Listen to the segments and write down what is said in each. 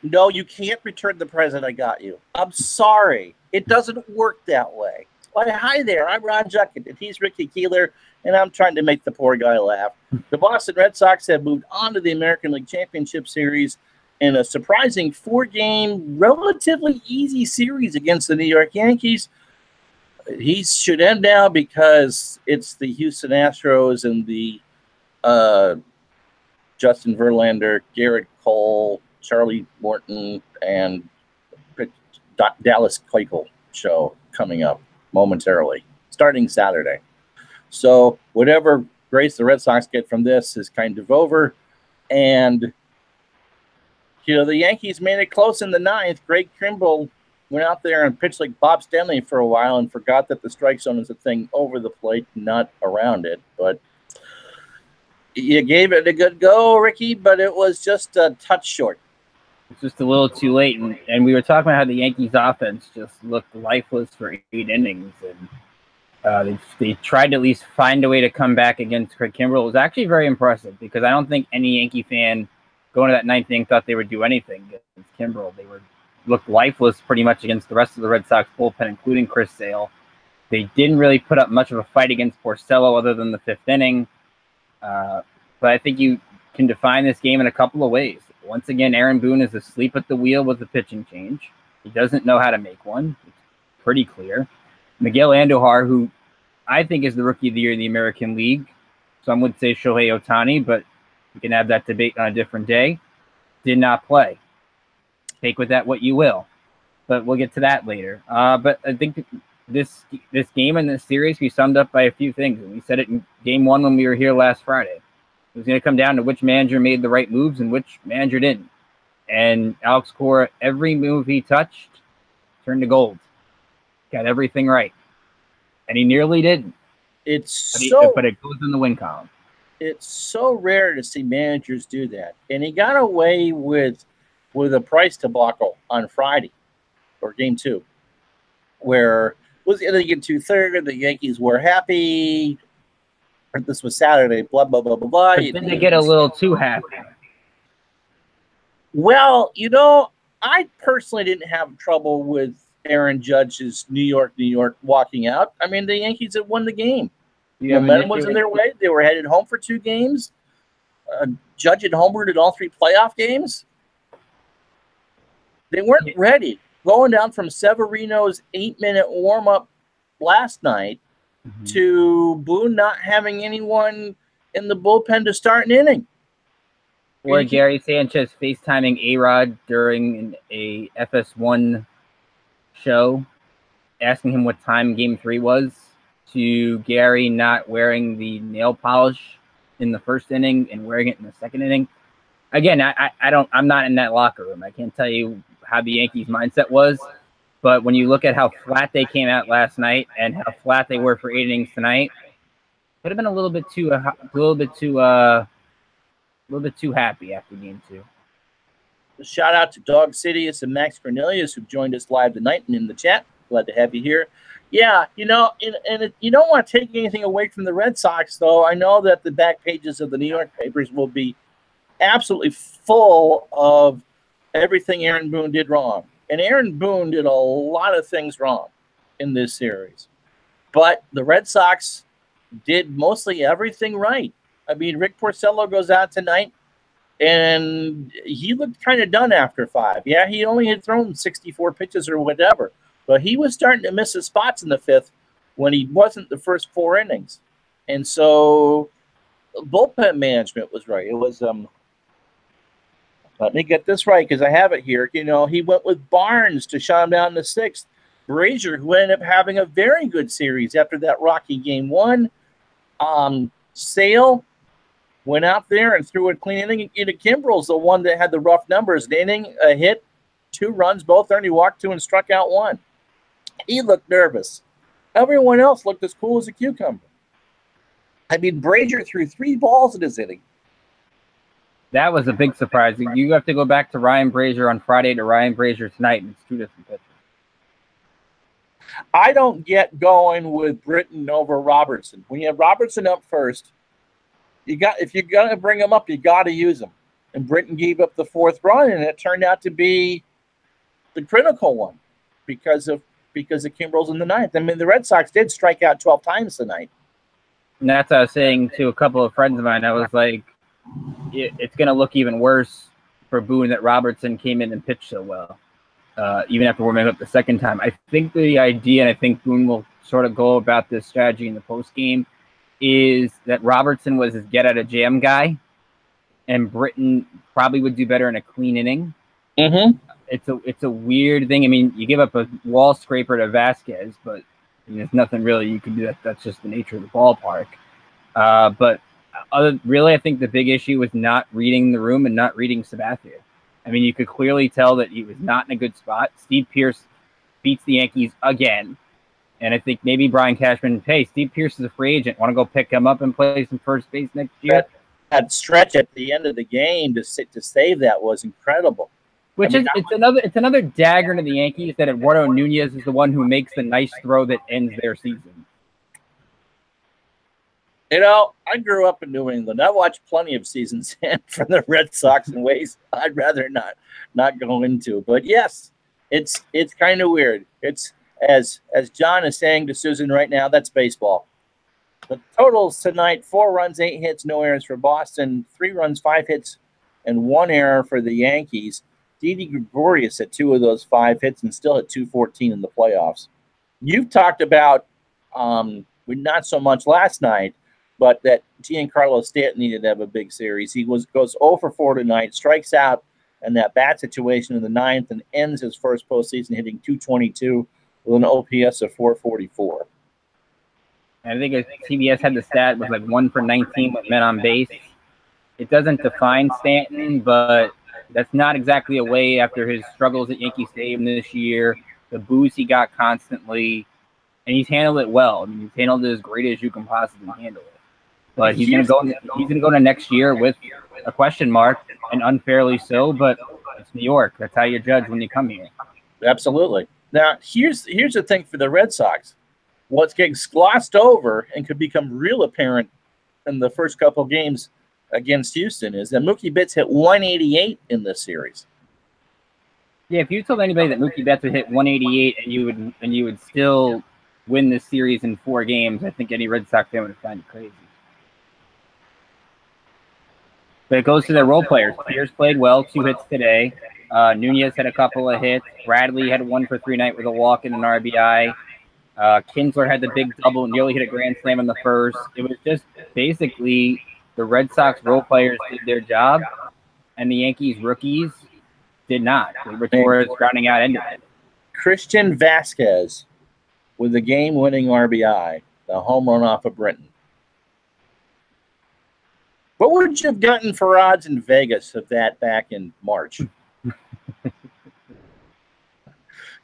No, you can't return the present I got you. I'm sorry. It doesn't work that way. Well, hi there. I'm Ron Juckett, and he's Ricky Keeler, and I'm trying to make the poor guy laugh. The Boston Red Sox have moved on to the American League Championship Series in a surprising 4-game, relatively easy series against the New York Yankees. He should end now because it's the Houston Astros and the Justin Verlander, Garrett Cole, Charlie Morton, and Dallas Keuchel show coming up momentarily, starting Saturday. So whatever grace the Red Sox get from this is kind of over. And, you know, the Yankees made it close in the 9th. Greg Kimbrell went out there and pitched like Bob Stanley for a while and forgot that the strike zone is a thing over the plate, not around it. But you gave it a good go, Ricky, but it was just a touch short. It's just a little too late. And we were talking about how the Yankees offense just looked lifeless for 8 innings. And they tried to at least find a way to come back against Craig Kimbrell. It was actually very impressive because I don't think any Yankee fan going to that 9th inning thought they would do anything against Kimbrell. They looked lifeless pretty much against the rest of the Red Sox bullpen, including Chris Sale. They didn't really put up much of a fight against Porcello other than the 5th inning. But I think you can define this game in a couple of ways. Once again, Aaron Boone is asleep at the wheel with the pitching change. He doesn't know how to make one. It's pretty clear. Miguel Andujar, who I think is the Rookie of the Year in the American League. Some would say Shohei Ohtani, but we can have that debate on a different day. Did not play. Take with that what you will. But we'll get to that later. But I think this game and this series we summed up by a few things. And we said it in Game 1 when we were here last Friday. It was going to come down to which manager made the right moves and which manager didn't. And Alex Cora, every move he touched turned to gold. Got everything right. And he nearly didn't. But it goes in the win column. It's so rare to see managers do that. And he got away with a price debacle on Friday or Game 2, where it was in 2/3, the Yankees were happy. This was Saturday, blah, blah, blah, blah, blah. But then they get a little too happy. Well, you know, I personally didn't have trouble with Aaron Judge's New York walking out. I mean, the Yankees had won the game. The momentum was in their way. They were headed home for 2 games. Judge had homered in all 3 playoff games. They weren't ready. Going down from Severino's 8-minute warm-up last night to Boone not having anyone in the bullpen to start an inning. Or Gary Sanchez FaceTiming A-Rod during a FS1 show, asking him what time Game 3 was, to Gary not wearing the nail polish in the 1st inning and wearing it in the 2nd inning. Again, I'm not in that locker room. I can't tell you how the Yankees mindset was. But when you look at how flat they came out last night and how flat they were for 8 innings tonight, could have been a little bit too happy after Game 2. Shout out to Dog Sidious and Max Cornelius, who joined us live tonight and in the chat. Glad to have you here. Yeah, you know, and you don't want to take anything away from the Red Sox, though. I know that the back pages of the New York papers will be absolutely full of everything Aaron Boone did wrong. And Aaron Boone did a lot of things wrong in this series. But the Red Sox did mostly everything right. I mean, Rick Porcello goes out tonight, and he looked kind of done after 5. Yeah, he only had thrown 64 pitches or whatever. But he was starting to miss his spots in the 5th when he wasn't the first 4 innings. And so bullpen management was right. It was let me get this right because I have it here. You know, he went with Barnes to shut him down in the 6th. Brazier, who ended up having a very good series after that rocky Game 1. Sale went out there and threw a clean inning. Kimbrell's the one that had the rough numbers. An inning, a hit, 2 runs, both earned. He walked 2 and struck out 1. He looked nervous. Everyone else looked as cool as a cucumber. I mean, Brazier threw 3 balls in his inning. That was a big surprise. You have to go back to Ryan Brazier on Friday to Ryan Brazier tonight, and it's 2 different pitchers. I don't get going with Britton over Robertson. When you have Robertson up first, if you're gonna bring him up, you got to use him. and Britton gave up the 4th run, and it turned out to be the critical one because of Kimbrel's in the 9th. I mean, the Red Sox did strike out 12 times tonight. And that's what I was saying to a couple of friends of mine. I was like, it's going to look even worse for Boone that Robertson came in and pitched so well, even after warming up the second time. I think the idea, and I think Boone will sort of go about this strategy in the postgame, is that Robertson was his get-out-of-jam guy, and Britton probably would do better in a clean inning. Mm-hmm. It's a weird thing. I mean, you give up a wall scraper to Vasquez, but I mean, there's nothing really you can do. That's just the nature of the ballpark. But really, I think the big issue was not reading the room and not reading Sabathia. I mean, you could clearly tell that he was not in a good spot. Steve Pearce beats the Yankees again. And I think maybe Brian Cashman, hey, Steve Pearce is a free agent. Want to go pick him up and play some first base next year? That stretch at the end of the game to save that was incredible. It's another dagger to the Yankees that Eduardo Nunez is the one who makes the nice throw that ends their season. You know, I grew up in New England. I watched plenty of seasons from the Red Sox in ways I'd rather not go into. But yes, it's kind of weird. It's as John is saying to Susan right now, that's baseball. The totals tonight: 4 runs, 8 hits, no errors for Boston, 3 runs, 5 hits, and 1 error for the Yankees. Didi Gregorius at 2 of those 5 hits and still at 214 in the playoffs. You've talked about, not so much last night, but that Giancarlo Stanton needed to have a big series. He goes 0 for 4 tonight, strikes out in that bat situation in the 9th, and ends his first postseason hitting .222 with an OPS of 444. I think CBS had the stat was like 1 for 19 with men on base. It doesn't define Stanton, but that's not exactly a way after his struggles at Yankee Stadium this year, the boos he got constantly, and he's handled it well. I mean, he's handled it as great as you can possibly handle it. But he's going to go to next year with a question mark, and unfairly so. But it's New York. That's how you judge when you come here. Absolutely. Now, here's the thing for the Red Sox. What's getting glossed over and could become real apparent in the first couple games against Houston is that Mookie Betts hit 188 in this series. Yeah, if you told anybody that Mookie Betts would hit 188 and you would still win this series in 4 games, I think any Red Sox fan would have found it crazy. But it goes to their role players. Pierce played well, 2 hits today. Nunez had a couple of hits. Bradley had 1 for 3 night with a walk and an RBI. Kinsler had the big double and nearly hit a grand slam in the first. It was just basically the Red Sox role players did their job, and the Yankees rookies did not. They were towards grounding out ended it. Christian Vasquez with the game-winning RBI, the home run off of Britton. What would you have gotten for odds in Vegas of that back in March?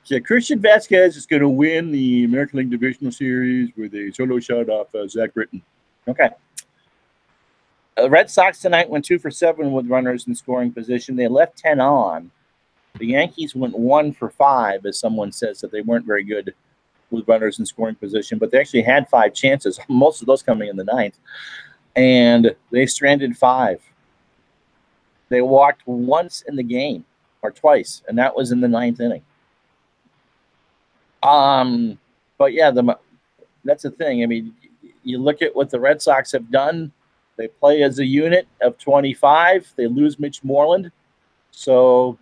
Yeah, Christian Vasquez is going to win the American League Divisional Series with a solo shot off Zach Britton. Okay. The Red Sox tonight went 2 for 7 with runners in scoring position. They left 10 on. The Yankees went 1 for 5, as someone says that they weren't very good with runners in scoring position, but they actually had 5 chances, most of those coming in the 9th, and they stranded 5. They walked once in the game, or twice, and that was in the 9th inning. But yeah, that's the thing. I mean, you look at what the Red Sox have done. They play as a unit of 25. They lose Mitch Moreland. So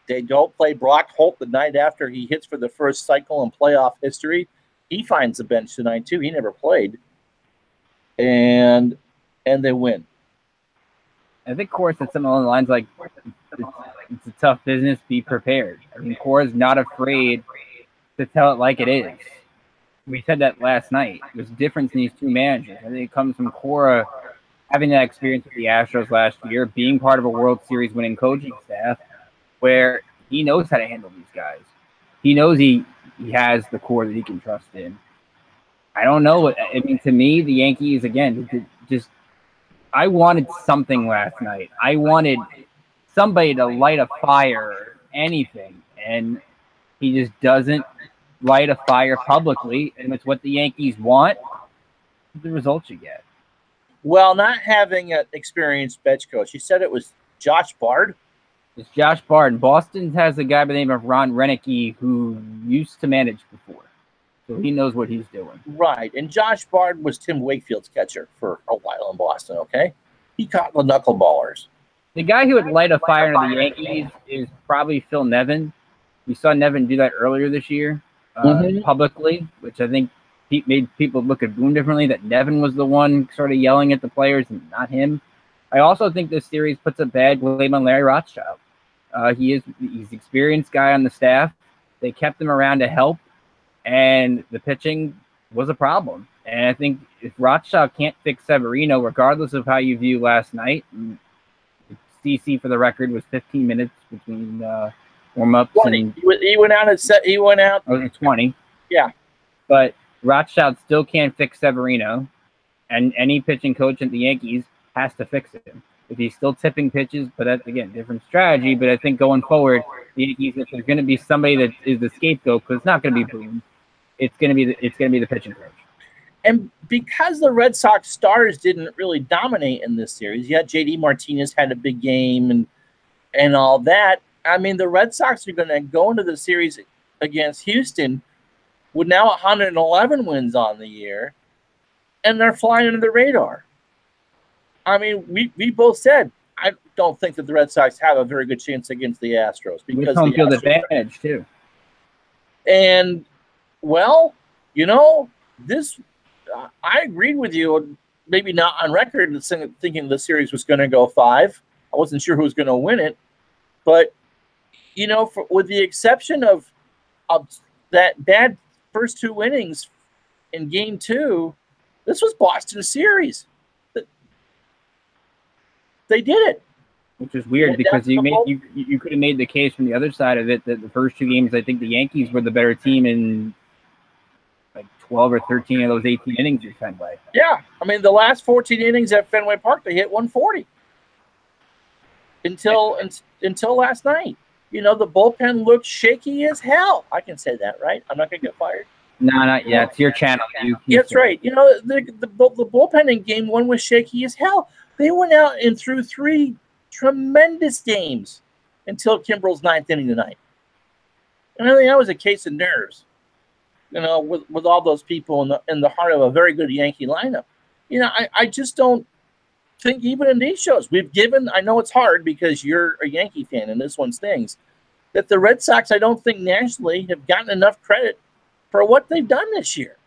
they don't play Brock Holt the night after he hits for the first cycle in playoff history. He finds the bench tonight, too. He never played. And they win. I think Cora said something along the lines like, it's a tough business, be prepared. I mean, Cora's not afraid to tell it like it is. We said that last night. There's a difference in these 2 managers. I think it comes from Cora having that experience with the Astros last year, being part of a World Series winning coaching staff, where he knows how to handle these guys. He knows he has the core that he can trust in. I don't know. I mean, to me, the Yankees, again, just I wanted something last night. I wanted somebody to light a fire or anything, and he just doesn't light a fire publicly, and it's what the Yankees want. The results you get. Well, not having an experienced bench coach, he said it was Josh Bard? It's Josh Bard. Boston has a guy by the name of Ron Renicky who used to manage before. So he knows what he's doing. Right. And Josh Bard was Tim Wakefield's catcher for a while in Boston, okay? He caught the knuckleballers. The guy who would light a fire under the Yankees is probably Phil Nevin. We saw Nevin do that earlier this year publicly, which I think made people look at Boone differently, that Nevin was the one sort of yelling at the players and not him. I also think this series puts a bad blame on Larry Rothschild. He's an experienced guy on the staff. They kept him around to help, and the pitching was a problem. And I think if Rothschild can't fix Severino, regardless of how you view last night, CC for the record was 15 minutes between warm-ups. 20. He went out. He went out. Oh, 20. Yeah. But Rothschild still can't fix Severino, and any pitching coach at the Yankees has to fix him. If he's still tipping pitches, but that's, again, different strategy. But I think going forward, the Yankees, if there's going to be somebody that is the scapegoat, because it's not going to be Boone, it's going to be the pitching coach. And because the Red Sox stars didn't really dominate in this series, yet JD Martinez had a big game and all that. I mean, the Red Sox are going to go into the series against Houston with now 111 wins on the year, and they're flying under the radar. I mean, we both said, I don't think that the Red Sox have a very good chance against the Astros. Because home field advantage, too. And, well, you know, this I agreed with you, maybe not on record, thinking the series was going to go 5. I wasn't sure who was going to win it. But, you know, with the exception of that bad first 2 innings in Game 2, this was Boston's series. They did it. Which is weird because you could have made the case from the other side of it that the first 2 games, I think the Yankees were the better team in like 12 or 13 of those 18 innings at Fenway. Yeah. I mean, the last 14 innings at Fenway Park, they hit 140 until last night. You know, the bullpen looked shaky as hell. I can say that, right? I'm not going to get fired. No, not yet. It's your channel. That's right. You know, the bullpen in Game 1 was shaky as hell. They went out and threw 3 tremendous games until Kimbrel's 9th inning tonight. And I think that was a case of nerves, you know, with all those people in the heart of a very good Yankee lineup. You know, I just don't think even in these shows we've given, I know it's hard because you're a Yankee fan and this one stings, that the Red Sox, I don't think nationally have gotten enough credit for what they've done this year.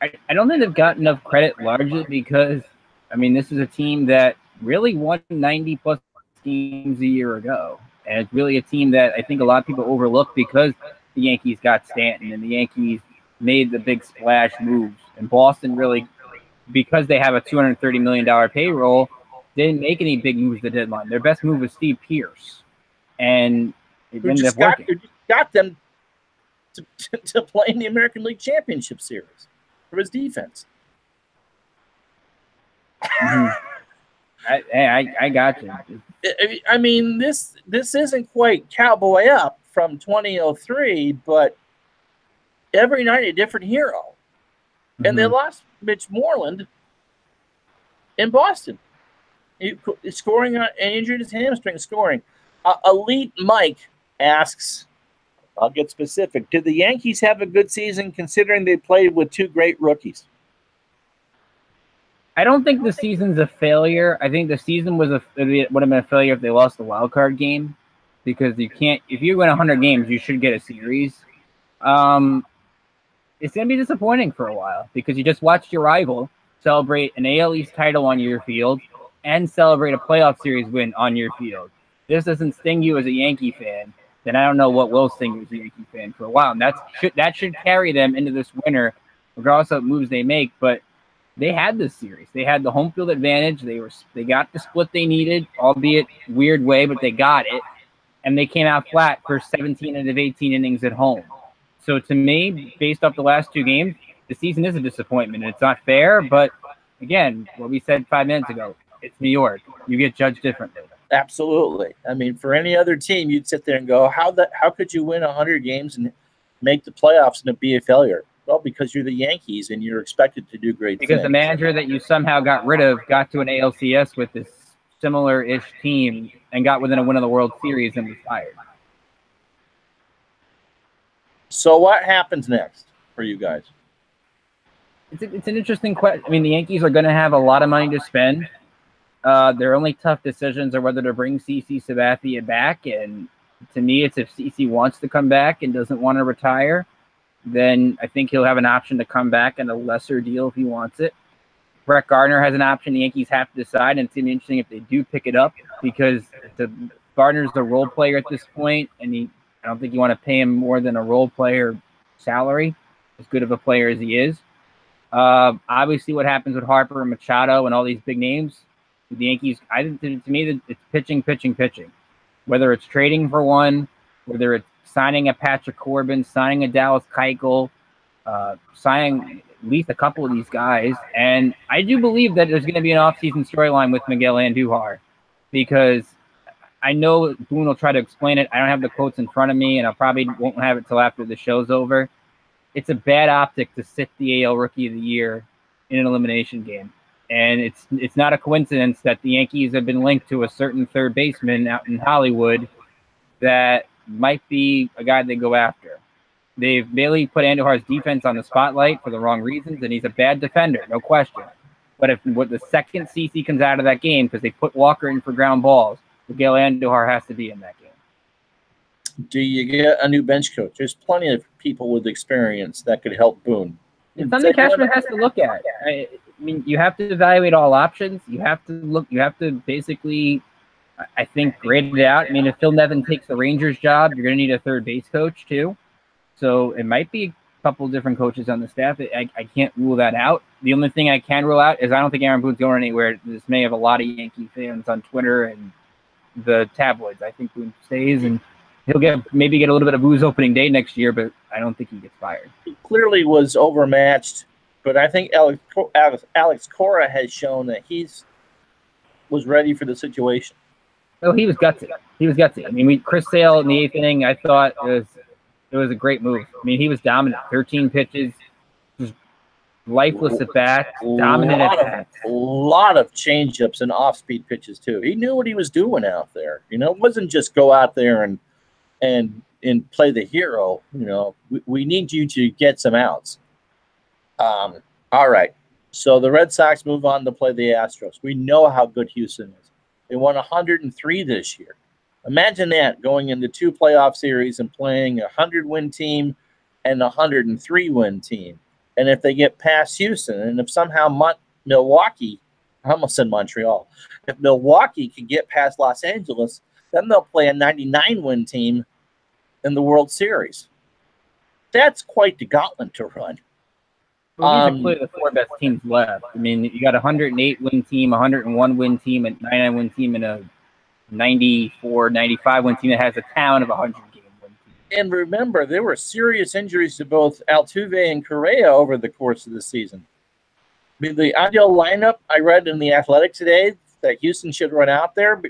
I don't think they've gotten enough credit largely because, I mean, this is a team that really won 90-plus games a year ago. And it's really a team that I think a lot of people overlook because the Yankees got Stanton and the Yankees made the big splash moves. And Boston really, because they have a $230 million payroll, didn't make any big moves at the deadline. Their best move was Steve Pearce. And it ended up working. Who got them to play in the American League Championship Series for his defense. I got you. I mean, this isn't quite Cowboy Up from 2003, but every night a different hero. And they lost Mitch Moreland in Boston. He's scoring and injured his hamstring scoring. Elite Mike asks, I'll get specific, did the Yankees have a good season considering they played with 2 great rookies? I don't think the season's a failure. I think the season would have been a failure if they lost the wild card game, because you can't. If you win 100 games, you should get a series. It's going to be disappointing for a while because you just watched your rival celebrate an AL East title on your field and celebrate a playoff series win on your field. This doesn't sting you as a Yankee fan, then I don't know what will sting you as a Yankee fan for a while. And that should carry them into this winter, regardless of moves they make. But they had this series. They had the home field advantage. They got the split they needed, albeit weird way, but they got it. And they came out flat for 17 out of 18 innings at home. So to me, based off the last 2 games, the season is a disappointment. It's not fair, but again, what we said 5 minutes ago, it's New York. You get judged differently. Absolutely. I mean, for any other team, you'd sit there and go, how could you win 100 games and make the playoffs and it be a failure? Well, because you're the Yankees and you're expected to do great things. Because the manager that you somehow got rid of got to an ALCS with this similar-ish team and got within a win of the World Series and was fired. So what happens next for you guys? It's an interesting question. I mean, the Yankees are going to have a lot of money to spend. Their only tough decisions are whether to bring CC Sabathia back. And to me, it's if CC wants to come back and doesn't want to retire, then I think he'll have an option to come back in a lesser deal if he wants it. Brett Gardner has an option. The Yankees have to decide, and it's going to be interesting if they do pick it up because Gardner's a role player at this point, and I don't think you want to pay him more than a role player salary, as good of a player as he is. Obviously, what happens with Harper and Machado and all these big names, the Yankees, I think to me, it's pitching. Whether it's trading for one, whether it's signing a Patrick Corbin, signing a Dallas Keuchel, signing at least a couple of these guys. And I do believe that there's going to be an offseason storyline with Miguel Andujar because I know Boone will try to explain it. I don't have the quotes in front of me, and I probably won't have it till after the show's over. It's a bad optic to sit the AL Rookie of the Year in an elimination game. And it's not a coincidence that the Yankees have been linked to a certain third baseman out in Hollywood that might be a guy they go after. They've barely put Andujar's defense on the spotlight for the wrong reasons, and he's a bad defender, no question. But if the second CC comes out of that game because they put Walker in for ground balls, Miguel Andujar has to be in that game. Do you get a new bench coach? There's plenty of people with experience that could help Boone. It's something Cashman has to look at. I mean, you have to evaluate all options. You have to basically, I think, grade it out. I mean, if Phil Nevin takes the Rangers job, you're going to need a third base coach too. So it might be a couple different coaches on the staff. I can't rule that out. The only thing I can rule out is I don't think Aaron Boone's going anywhere. This may have a lot of Yankee fans on Twitter and the tabloids. I think Boone stays, and he'll maybe get a little bit of booze opening day next year, but I don't think he gets fired. He clearly was overmatched, but I think Alex Cora has shown that was ready for the situation. Oh, he was gutsy. I mean, Chris Sale in the eighth inning, I thought it was a great move. I mean, he was dominant. 13 pitches, just lifeless at bats, dominant at bats. A lot of changeups and off-speed pitches too. He knew what he was doing out there. You know, it wasn't just go out there and play the hero. You know, we need you to get some outs. All right. So the Red Sox move on to play the Astros. We know how good Houston is. They won 103 this year. Imagine that, going into two playoff series and playing a 100-win team and a 103-win team. And if they get past Houston, and if somehow Milwaukee, I almost said Montreal, if Milwaukee can get past Los Angeles, then they'll play a 99-win team in the World Series. That's quite the gauntlet to run. Well, these are clearly the four best teams left. I mean, you got a 108-win team, a 101-win team, a 99-win team, and a 94, 95-win team that has a talent of a 100-game win team. And remember, there were serious injuries to both Altuve and Correa over the course of the season. I mean, the ideal lineup I read in The Athletic today that Houston should run out there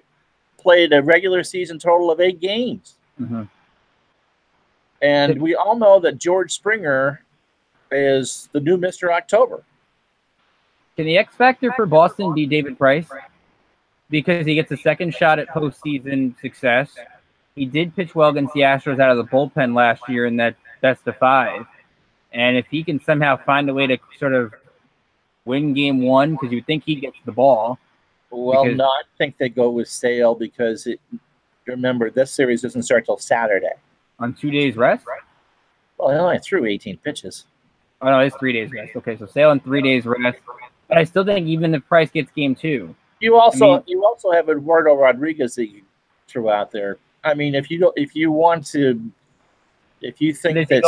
played a regular season total of 8 games. Mm-hmm. And we all know that George Springer is the new Mr. October. Can the X factor for Boston be David Price? Because he gets a second shot at postseason success. He did pitch well against the Astros out of the bullpen last year in that best of 5. And if he can somehow find a way to sort of win game 1, because you think he gets the ball. Well, no, I think they go with Sale because remember, this series doesn't start till Saturday. On 2 days rest? Well, he only threw 18 pitches. Oh, no, it's 3 days rest. Okay, so Sale on 3 days rest. But I still think even if Price gets game 2. You also have Eduardo Rodriguez that you threw out there. I mean, if you think that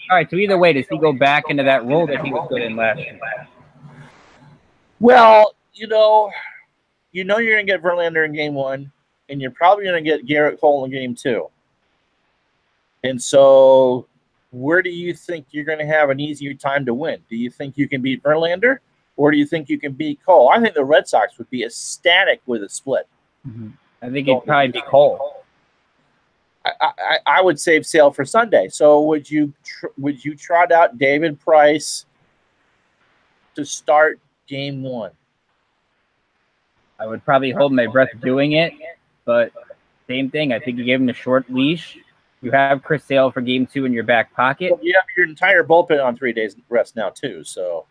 all right, so either way, does he go back into that role that he was good in last year? Well, you know you're going to get Verlander in game 1, and you're probably going to get Garrett Cole in game 2. And so where do you think you're going to have an easier time to win? Do you think you can beat Verlander, or do you think you can beat Cole? I think the Red Sox would be ecstatic with a split. Mm-hmm. I think it'd probably be Cole. I would save Sale for Sunday. So would you trot out David Price to start game 1? I would probably hold my breath doing it, but same thing. I think you gave him a short leash. You have Chris Sale for game 2 in your back pocket. Well, you have your entire bullpen on 3 days rest now too. So,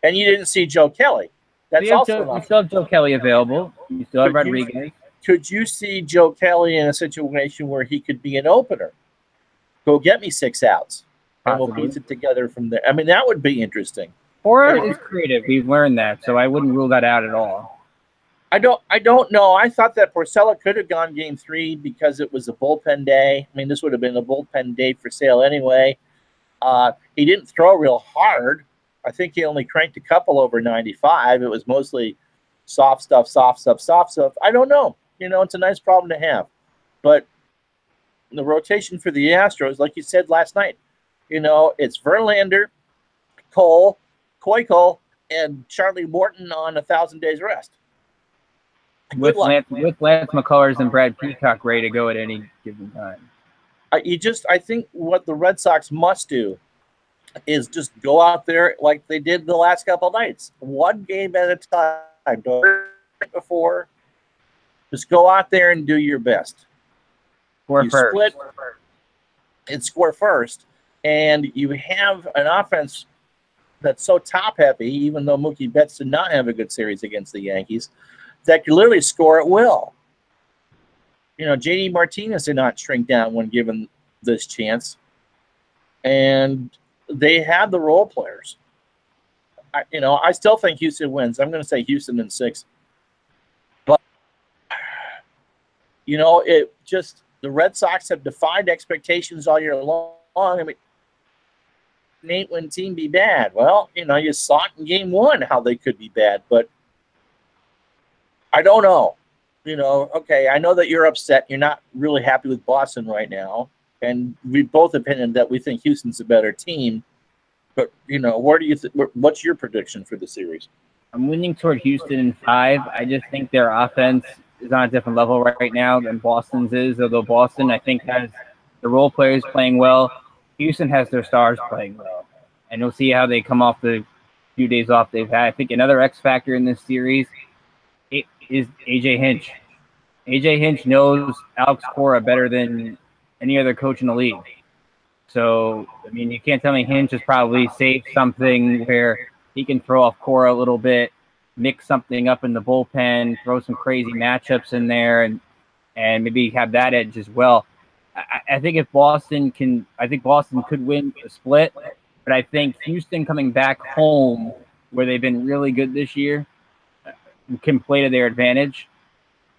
and you didn't see Joe Kelly. That's you also still have Joe Kelly available. You still have Rodriguez. Could you see Joe Kelly in a situation where he could be an opener? Go get me 6 outs, and we'll piece it together from there. I mean, that would be interesting. Cora is creative. We've learned that, so I wouldn't rule that out at all. I don't know. I thought that Porcello could have gone game 3 because it was a bullpen day. I mean, this would have been a bullpen day for Sale anyway. He didn't throw real hard. I think he only cranked a couple over 95. It was mostly soft stuff. I don't know. It's a nice problem to have. But the rotation for the Astros, like you said last night, it's Verlander, Cole, Keuchel, and Charlie Morton on 1,000 days rest. With Lance McCullers and Brad Peacock ready to go at any given time. I think what the Red Sox must do is just go out there like they did the last couple of nights, one game at a time. Don't before. Just go out there and do your best. Score first, and you have an offense that's so top heavy. Even though Mookie Betts did not have a good series against the Yankees, that could literally score at will. JD Martinez did not shrink down when given this chance, and they had the role players. I still think Houston wins. I'm going to say Houston in 6. But, the Red Sox have defied expectations all year long. I mean, an 8-win team be bad. Well, you saw it in game 1 how they could be bad, but I don't know. Okay, I know that you're upset. You're not really happy with Boston right now. And we both opinion that we think Houston's a better team. But, where do you what's your prediction for the series? I'm leaning toward Houston in 5. I just think their offense is on a different level right now than Boston's is. Although Boston, I think, has the role players playing well. Houston has their stars playing well. And you'll see how they come off the few days off they've had. I think another X factor in this series is A.J. Hinch. A.J. Hinch knows Alex Cora better than any other coach in the league. So, I mean, you can't tell me Hinch has probably saved something where he can throw off Cora a little bit, mix something up in the bullpen, throw some crazy matchups in there, and maybe have that edge as well. I think Boston could win a split, but I think Houston coming back home where they've been really good this year can play to their advantage.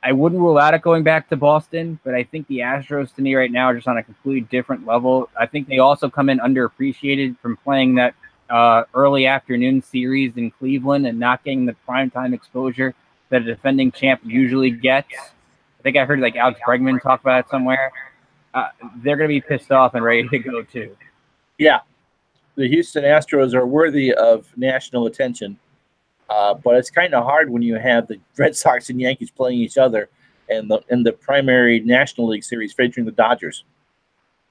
I wouldn't rule out it going back to Boston, but I think the Astros to me right now are just on a completely different level. I think they also come in underappreciated from playing that early afternoon series in Cleveland and not getting the primetime exposure that a defending champ usually gets. I think I heard Alex Bregman talk about it somewhere. They're going to be pissed off and ready to go too. Yeah, the Houston Astros are worthy of national attention. But it's kind of hard when you have the Red Sox and Yankees playing each other and the primary National League Series featuring the Dodgers.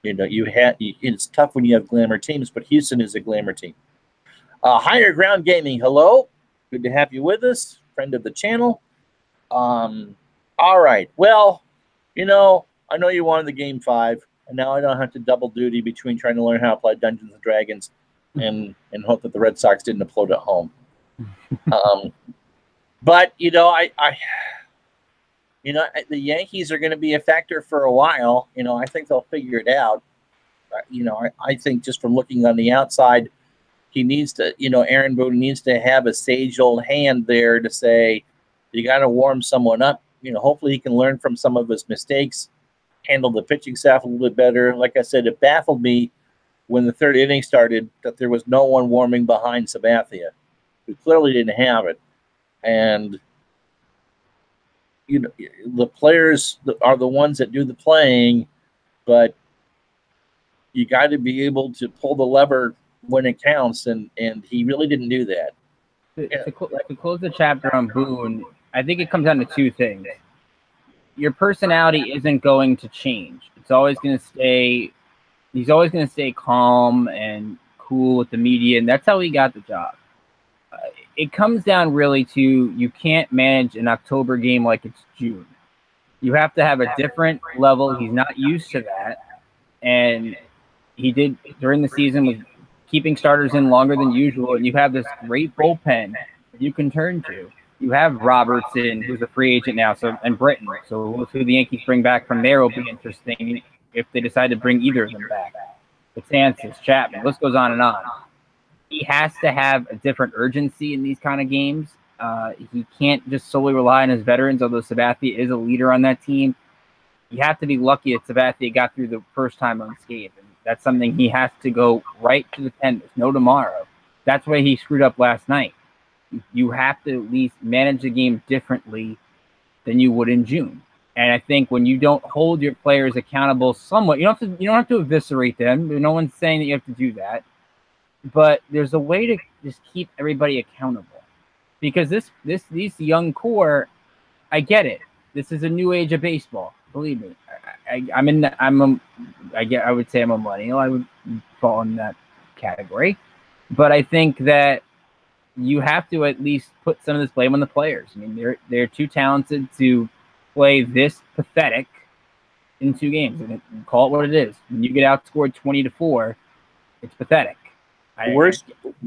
It's tough when you have glamour teams, but Houston is a glamour team. Higher Ground Gaming, hello. Good to have you with us, friend of the channel. All right. Well, I know you wanted the Game 5, and now I don't have to double duty between trying to learn how to play Dungeons & Dragons and hope that the Red Sox didn't upload at home. But the Yankees are going to be a factor for a while. I think they'll figure it out. I think just from looking on the outside, he needs to, Aaron Boone needs to have a sage old hand there to say, you got to warm someone up. Hopefully he can learn from some of his mistakes, handle the pitching staff a little bit better. Like I said, it baffled me when the 3rd inning started that there was no one warming behind Sabathia. We clearly didn't have it. And, the players are the ones that do the playing, but you got to be able to pull the lever when it counts, and he really didn't do that. To close the chapter on Boone, I think it comes down to 2 things. Your personality isn't going to change. It's always going to stay – he's always going to stay calm and cool with the media, and that's how he got the job. It comes down really to you can't manage an October game like it's June. You have to have a different level. He's not used to that. And he did during the season with keeping starters in longer than usual. And you have this great bullpen that you can turn to. You have Robertson, who's a free agent now, and Britton. So we'll see who the Yankees bring back from there will be interesting if they decide to bring either of them back. Betances, Chapman, list goes on and on. He has to have a different urgency in these kind of games. He can't just solely rely on his veterans, although Sabathia is a leader on that team. You have to be lucky that Sabathia got through the first time unscathed. And that's something he has to go right to the pen. There's no tomorrow. That's why he screwed up last night. You have to at least manage the game differently than you would in June. And I think when you don't hold your players accountable somewhat, you don't have to eviscerate them. No one's saying that you have to do that. But there's a way to just keep everybody accountable. Because these young core, I get it. This is a new age of baseball. Believe me. I would say I'm a millennial. I would fall in that category. But I think that you have to at least put some of this blame on the players. I mean, they're too talented to play this pathetic in 2 games. And call it what it is. When you get outscored 20-4, it's pathetic.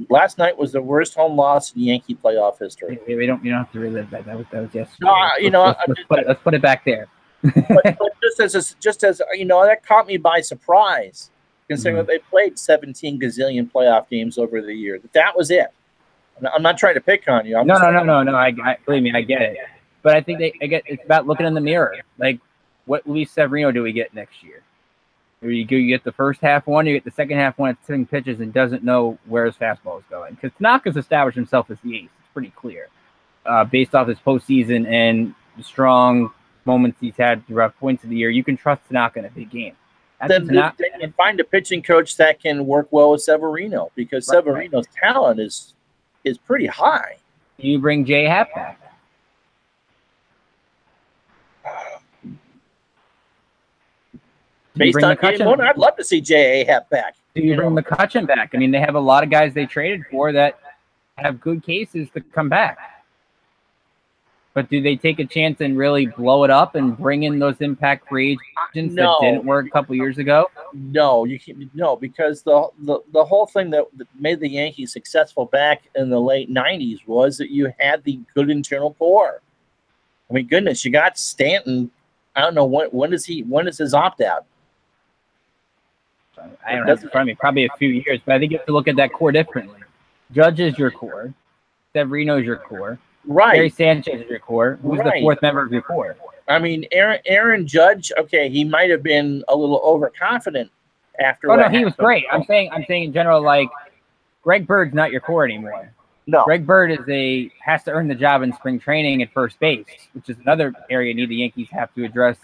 Last night was the worst home loss in Yankee playoff history. You don't have to relive that. That was yesterday. Let's put it back there. but just as you know, that caught me by surprise, considering that they played 17 gazillion playoff games over the year. That was it. I'm not trying to pick on you. No. I believe me, I get it. But I think it's about looking in the mirror. Like, what Luis Severino do we get next year? You get the first half one, you get the second half one at 10 pitches and doesn't know where his fastball is going. Because Tanaka's established himself as the ace. It's pretty clear. Based off his postseason and the strong moments he's had throughout points of the year, you can trust Tanaka in a big game. Then find a pitching coach that can work well with Severino, because Severino's talent is pretty high. You bring Jay Happ back. Based on game one, I'd love to see J.A. Happ back. Do you bring McCutchen back? I mean, they have a lot of guys they traded for that have good cases to come back. But do they take a chance and really blow it up and bring in those impact free agents that didn't work a couple years ago? No, because the whole thing that made the Yankees successful back in the late 90s was that you had the good internal core. I mean, goodness, you got Stanton. I don't know when is his opt out? I don't have it in front of me. Probably a few years, but I think you have to look at that core differently. Judge is your core. Severino is your core. Right. Gary Sanchez is your core. Who's the fourth member of your core? I mean, Aaron Judge. Okay, he might have been a little overconfident after. Oh no, he was great. I'm saying in general, like Greg Bird's not your core anymore. No, Greg Bird has to earn the job in spring training at first base, which is another area the Yankees have to address.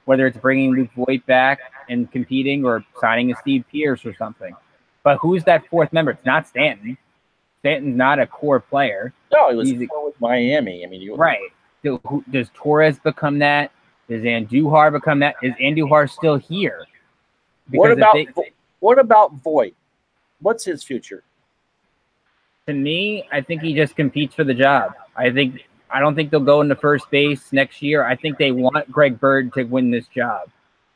Whether it's bringing Luke Voit back and competing or signing a Steve Pearce or something. But who's that fourth member? It's not Stanton. Stanton's not a core player. No, he was with Miami. I mean, right. Does Torres become that? Does Andujar become that? Is Andujar still here? Because what about Voit? What's his future? To me, I think he just competes for the job. I don't think they'll go into first base next year. I think they want Greg Bird to win this job.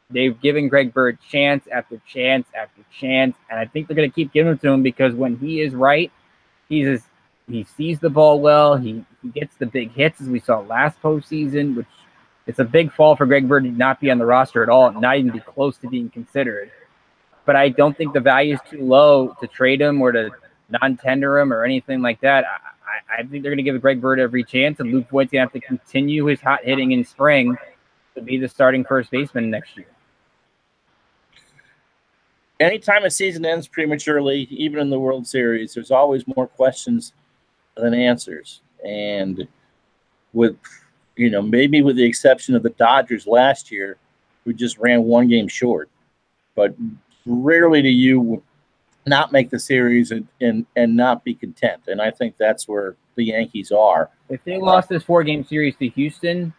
They've given Greg Bird chance after chance after chance, and I think they're going to keep giving it to him because when he is right, he sees the ball well. He gets the big hits as we saw last postseason, which it's a big fall for Greg Bird to not be on the roster at all, not even be close to being considered. But I don't think the value is too low to trade him or to non-tender him or anything like that. I think they're going to give Greg Bird every chance, and Luke Voigt's going to have to continue his hot hitting in spring to be the starting first baseman next year. Anytime a season ends prematurely, even in the World Series, there's always more questions than answers. And maybe with the exception of the Dodgers last year, who just ran one game short. But rarely do you not make the series and not be content. And I think that's where the Yankees are. If they lost this 4-game series to Houston,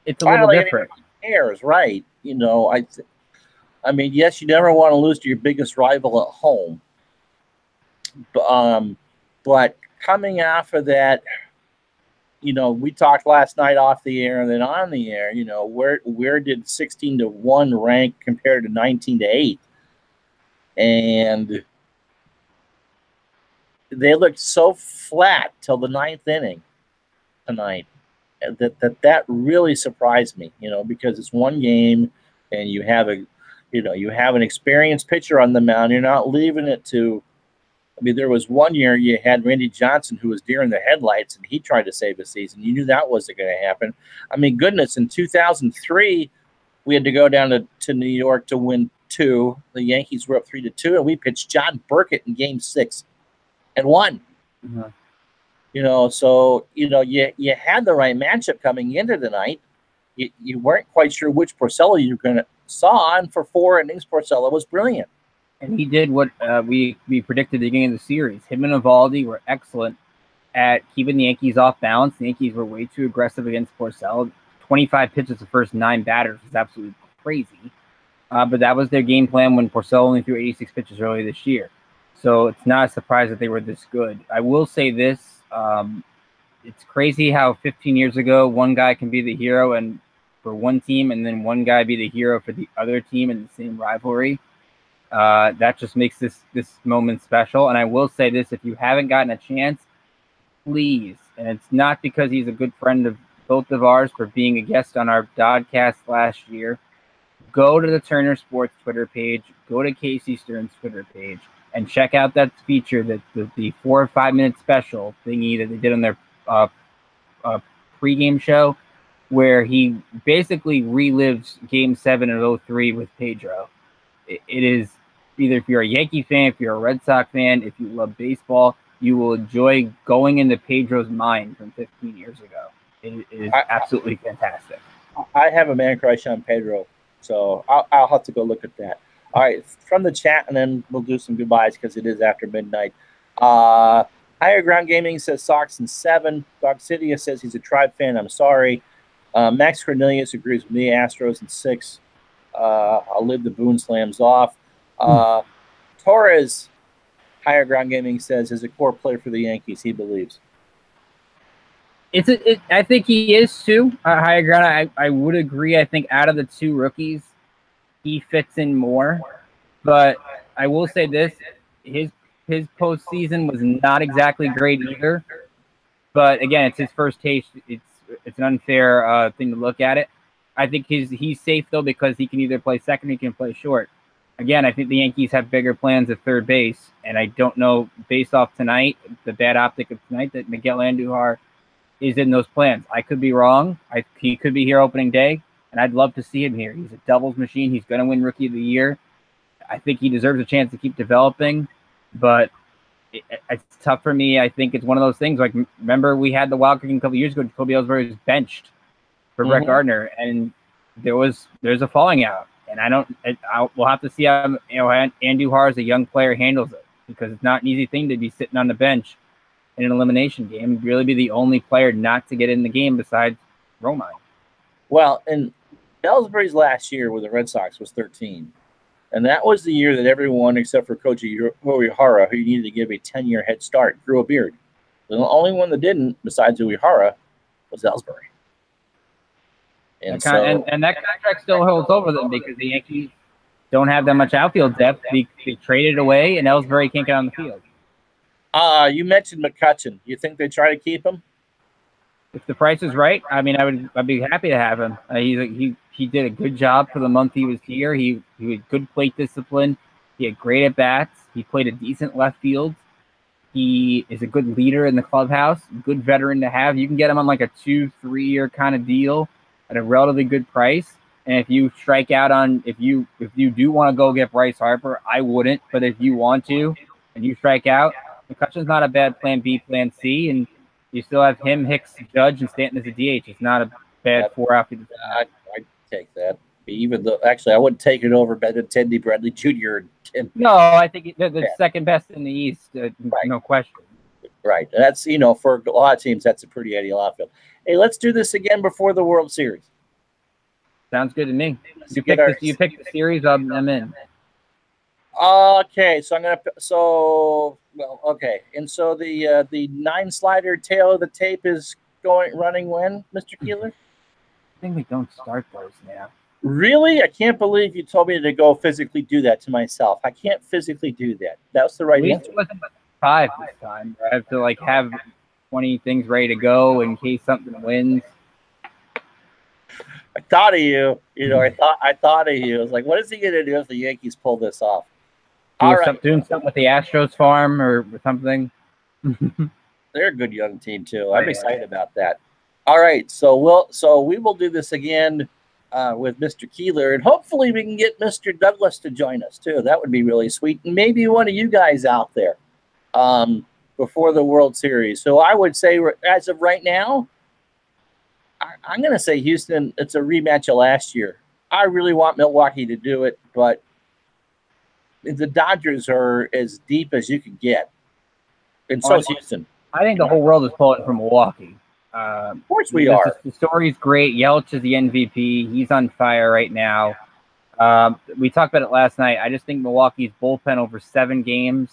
it's a little different. Cares, right? I mean, yes, you never want to lose to your biggest rival at home. But coming off of that, we talked last night off the air and then on the air. Where did 16-1 rank compared to 19-8? And they looked so flat till the ninth inning tonight that really surprised me. Because it's one game, and you have an experienced pitcher on the mound. You're not leaving it to. I mean, there was one year you had Randy Johnson who was deer in the headlights, and he tried to save the season. You knew that wasn't going to happen. I mean, goodness, in 2003, we had to go down to New York to win 2. The Yankees were up 3-2, and we pitched John Burkett in Game 6 and won. Mm-hmm. So you had the right matchup coming into the night. You weren't quite sure which Porcello you were going to saw, and for 4 innings, Porcello was brilliant. And he did what we predicted at the beginning of the series. Him and Eovaldi were excellent at keeping the Yankees off balance. The Yankees were way too aggressive against Porcello. 25 pitches the first 9 batters is absolutely crazy. But that was their game plan when Porcello only threw 86 pitches earlier this year. So it's not a surprise that they were this good. I will say this. It's crazy how 15 years ago, one guy can be the hero and for one team, and then one guy be the hero for the other team in the same rivalry. That just makes this moment special. And I will say this, if you haven't gotten a chance, please, and it's not because he's a good friend of both of ours for being a guest on our Dodcast last year, go to the Turner Sports Twitter page, go to Casey Stern's Twitter page, and check out that feature, that the 4 or 5 minute special thingy that they did on their pregame show, where he basically relives Game 7 of 03 with Pedro. It is, either if you're a Yankee fan, if you're a Red Sox fan, if you love baseball, you will enjoy going into Pedro's mind from 15 years ago. It is absolutely fantastic. I have a man crush on Pedro, so I'll have to go look at that. All right, from the chat, and then we'll do some goodbyes because it is after midnight. Higher Ground Gaming says Sox in 7. Dog City says he's a Tribe fan. I'm sorry. Max Cornelius agrees with me. Astros in 6. I'll live the Boone slams off. Torres, Higher Ground Gaming says, is a core player for the Yankees. He believes. I think he is too. Higher Ground. I would agree. I think out of the 2 rookies, he fits in more. But I will say this: his postseason was not exactly great either. But again, it's his first taste. It's an unfair thing to look at it. I think he's safe though, because he can either play second or he can play short. Again, I think the Yankees have bigger plans at third base, and I don't know, based off tonight, the bad optic of tonight, that Miguel Andujar is in those plans. I could be wrong. He could be here opening day, and I'd love to see him here. He's a doubles machine. He's going to win Rookie of the Year. I think he deserves a chance to keep developing, but it's tough for me. I think it's one of those things. Like, remember we had the wild card a couple of years ago. Jacoby Ellsbury was benched for Brett Gardner, and there's a falling out. And we'll have to see how Andujar as a young player handles it, because it's not an easy thing to be sitting on the bench in an elimination game. Really be the only player not to get in the game besides Romine. Well, and Ellsbury's last year with the Red Sox was 13. And that was the year that everyone, except for Koji Uehara, who needed to give a 10-year head start, grew a beard. The only one that didn't, besides Uehara, was Ellsbury. And that contract still holds over them, because the Yankees don't have that much outfield depth. They traded away, and Ellsbury can't get on the field. You mentioned McCutchen. You think they try to keep him? If the price is right, I mean, I'd be happy to have him. He did a good job for the month he was here. He had good plate discipline. He had great at bats. He played a decent left field. He is a good leader in the clubhouse. Good veteran to have. You can get him on like a 2-3 year kind of deal at a relatively good price. And if you strike out on, if you do want to go get Bryce Harper, I wouldn't. But if you want to, and you strike out, McCutchen's not a bad plan B, plan C, and you still have him, Hicks, Judge, and Stanton as a DH. It's not a bad 4 outfield. I'd take that. Even though, actually, I wouldn't take it over Benintendi, Bradley Jr. No, I think they're the second best in the East, right. No question. Right. That's, for a lot of teams, that's a pretty ideal outfield. Hey, let's do this again before the World Series. Sounds good to me. You pick the series, I'm in. Okay, so okay. And so the 9 slider tail of the tape is running when, Mr. Keeler? I think we don't start those now. Really? I can't believe you told me to go physically do that to myself. I can't physically do that. That was the right answer. It wasn't 5 this time. I have to like have 20 things ready to go in case something wins. I thought of you. You know, I thought of you. I was like, what is he going to do if the Yankees pull this off? Doing something with the Astros farm or something. They're a good young team too. I'm excited about that. All right, so we will do this again with Mr. Keeler, and hopefully we can get Mr. Douglas to join us too. That would be really sweet, and maybe one of you guys out there before the World Series. So I would say, as of right now, I'm going to say Houston. It's a rematch of last year. I really want Milwaukee to do it, but the Dodgers are as deep as you can get, and so is Houston. I think the whole world is pulling for Milwaukee. Of course we are. The story's great. Yelich is the MVP. He's on fire right now. We talked about it last night. I just think Milwaukee's bullpen over 7 games,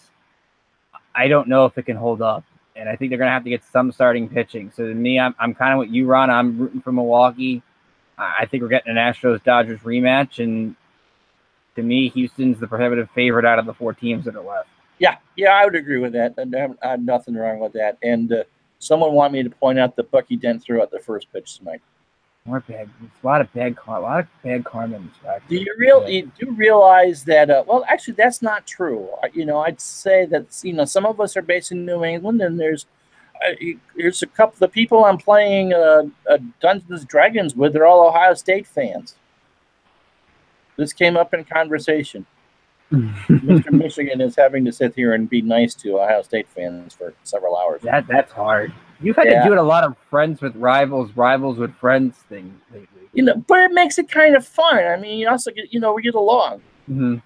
I don't know if it can hold up. And I think they're going to have to get some starting pitching. So to me, I'm kind of with you, Ron. I'm rooting for Milwaukee. I think we're getting an Astros-Dodgers rematch. And to me, Houston's the prohibitive favorite out of the 4 teams that are left. Yeah, I would agree with that. I have nothing wrong with that. And someone wanted me to point out that Bucky Dent threw out the first pitch tonight. More bad. A lot of bad karma. Do you realize that? Well, actually, that's not true. I'd say that some of us are based in New England, and there's a couple. The people I'm playing Dungeons Dragons with, they're all Ohio State fans. This came up in conversation. Mr. Michigan is having to sit here and be nice to Ohio State fans for several hours. That's hard. You've had to do it a lot of friends with rivals with friends thing lately. But it makes it kind of fun. I mean, you also get, we get along. Mm-hmm.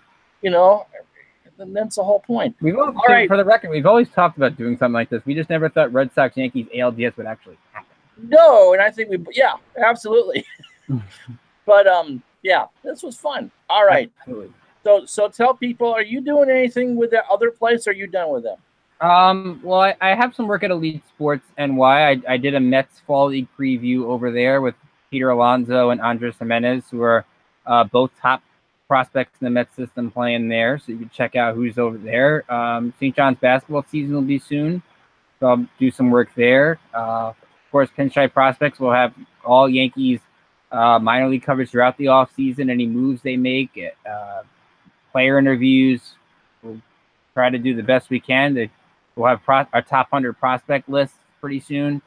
And that's the whole point. For the record, we've always talked about doing something like this. We just never thought Red Sox Yankees ALDS would actually happen. No, and I think absolutely. But this was fun. All right. Absolutely. So tell people, are you doing anything with that other place? Or are you done with them? Well, I have some work at Elite Sports NY. I did a Mets Fall League preview over there with Peter Alonso and Andres Jimenez, who are both top prospects in the Mets system playing there. So you can check out who's over there. St. John's basketball season will be soon, so I'll do some work there. Of course, Pinstripe Prospects will have all Yankees minor league coverage throughout the offseason, any moves they make, player interviews. We'll try to do the best we can. We'll have our top 100 prospect list pretty soon.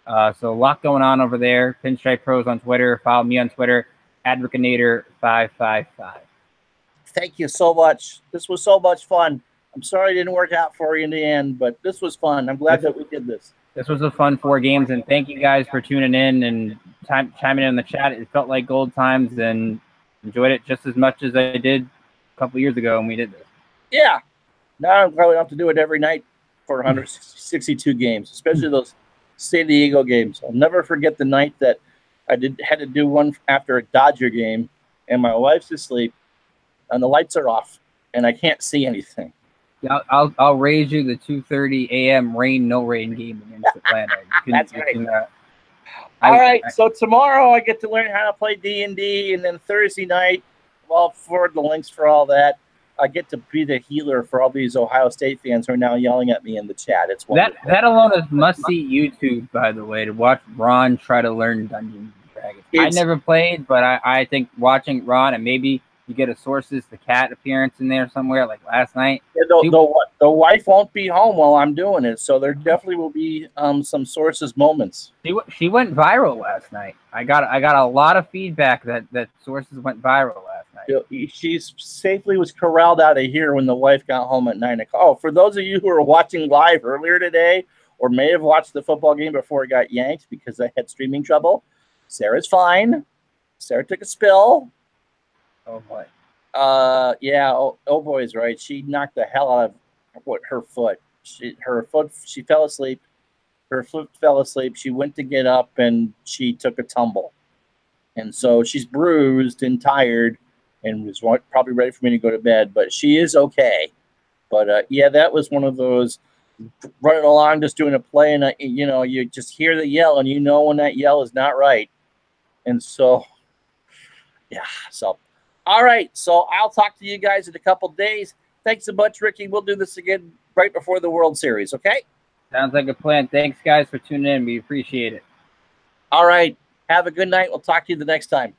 So a lot going on over there. Pinstripe Pros on Twitter. Follow me on Twitter, Advocanator555. Thank you so much. This was so much fun. I'm sorry it didn't work out for you in the end, but this was fun. I'm glad that we did this. This was a fun 4 games, and thank you guys for tuning in and chiming in the chat. It felt like gold times, and enjoyed it just as much as I did a couple years ago when we did this. Yeah. Now I'm probably going to have to do it every night for 162 games, especially those San Diego games. I'll never forget the night that I had to do one after a Dodger game, and my wife's asleep, and the lights are off, and I can't see anything. Yeah, I'll raise you the 2:30 a.m. no rain game against Atlanta. That's right. All right, so tomorrow I get to learn how to play D&D, and then Thursday night, well, forward the links for all that. I get to be the healer for all these Ohio State fans who are now yelling at me in the chat. It's wonderful. That alone is must-see YouTube, by the way, to watch Ron try to learn Dungeons & Dragons. I never played, but I think watching Ron, and maybe you get a Sources the Cat appearance in there somewhere, like last night. Yeah, the wife won't be home while I'm doing it, so there definitely will be some Sources moments. She went viral last night. I got a lot of feedback that Sources went viral last night. She safely was corralled out of here when the wife got home at 9 o'clock. Oh, for those of you who are watching live earlier today, or may have watched the football game before it got yanked because I had streaming trouble, Sarah's fine. Sarah took a spill. Oh boy. Yeah. Oh boy is right. She knocked the hell out of her foot. She fell asleep. Her foot fell asleep. She went to get up and she took a tumble, and so she's bruised and tired, and was probably ready for me to go to bed. But she is okay. But yeah, that was one of those running along, just doing a play, and you know, you just hear the yell, and you know when that yell is not right. And so, yeah. So, all right. So I'll talk to you guys in a couple days. Thanks so much, Ricky. We'll do this again right before the World Series. Okay. Sounds like a plan. Thanks, guys, for tuning in. We appreciate it. All right. Have a good night. We'll talk to you the next time.